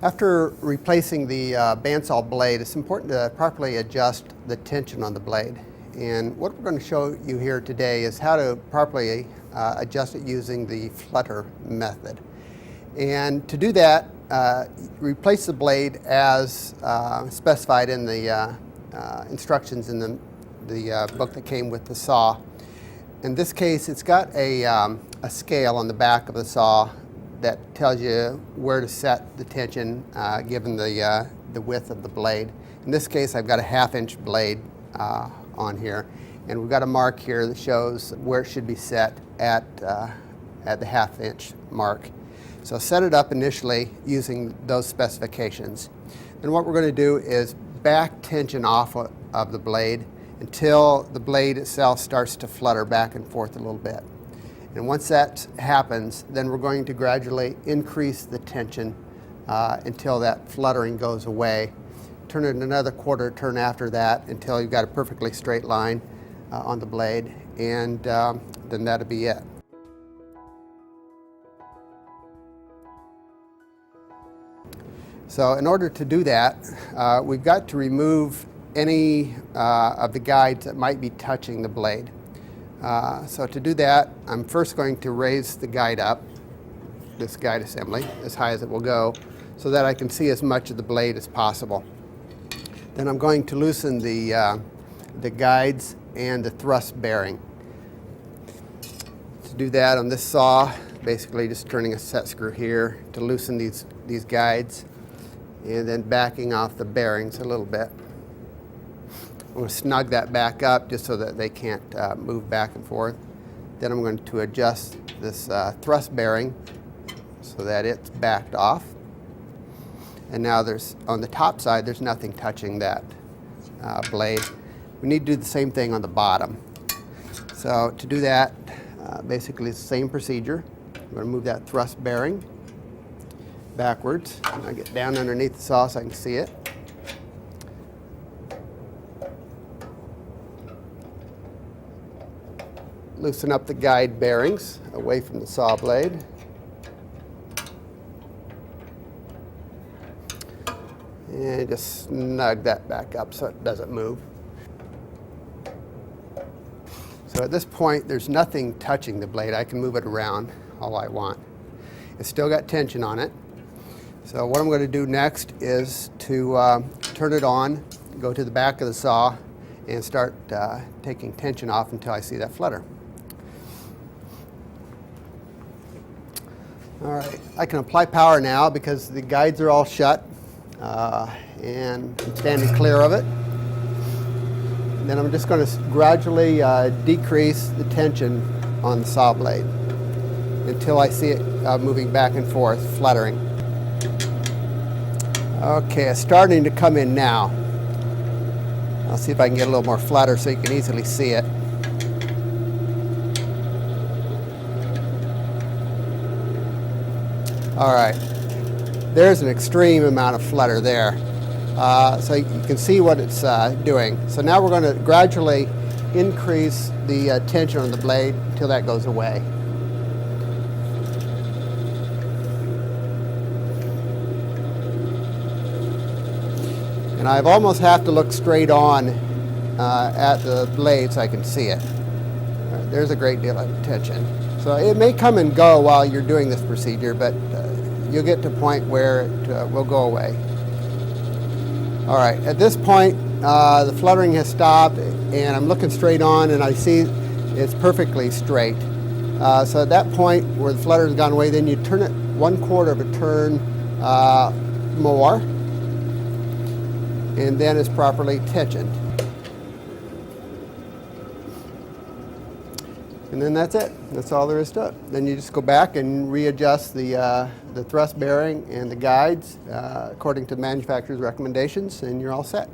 After replacing the bandsaw blade, it's important to properly adjust the tension on the blade. And what we're going to show you here today is how to properly adjust it using the Flutter method. And to do that, replace the blade as specified in the instructions in the book that came with the saw. In this case, it's got a scale on the back of the saw that tells you where to set the tension given the width of the blade. In this case, I've got a 1/2 inch blade on here, and we've got a mark here that shows where it should be set at the 1/2 inch mark. So set it up initially using those specifications. And what we're going to do is back tension off of the blade until the blade itself starts to flutter back and forth a little bit. And once that happens, then we're going to gradually increase the tension until that fluttering goes away. Turn it another quarter turn after that until you've got a perfectly straight line on the blade, and then that'll be it. So in order to do that, we've got to remove any of the guides that might be touching the blade. So to do that, I'm first going to raise the guide up, this guide assembly, as high as it will go, so that I can see as much of the blade as possible. Then I'm going to loosen the guides and the thrust bearing. To do that on this saw, basically just turning a set screw here to loosen these guides, and then backing off the bearings a little bit. I'm going to snug that back up just so that they can't move back and forth. Then I'm going to adjust this thrust bearing so that it's backed off. And now on the top side, there's nothing touching that blade. We need to do the same thing on the bottom. So to do that, basically it's the same procedure. I'm going to move that thrust bearing backwards. And I get down underneath the saw so I can see it. Loosen up the guide bearings away from the saw blade. And just snug that back up so it doesn't move. So at this point, there's nothing touching the blade. I can move it around all I want. It's still got tension on it. So what I'm going to do next is to turn it on, go to the back of the saw, and start taking tension off until I see that flutter. All right, I can apply power now because the guides are all shut and I'm standing clear of it. And then I'm just going to gradually decrease the tension on the saw blade until I see it moving back and forth, fluttering. Okay, it's starting to come in now. I'll see if I can get a little more flutter so you can easily see it. All right, there's an extreme amount of flutter there. So you can see what it's doing. So now we're going to gradually increase the tension on the blade until that goes away. And I've almost have to look straight on at the blade so I can see it. All right, there's a great deal of tension. So it may come and go while you're doing this procedure, but you'll get to a point where it will go away. All right, at this point, the fluttering has stopped, and I'm looking straight on, and I see it's perfectly straight. So at that point where the flutter has gone away, then you turn it 1/4 of a turn more, and then it's properly tensioned. And then that's it. That's all there is to it. Then you just go back and readjust the thrust bearing and the guides according to the manufacturer's recommendations, and you're all set.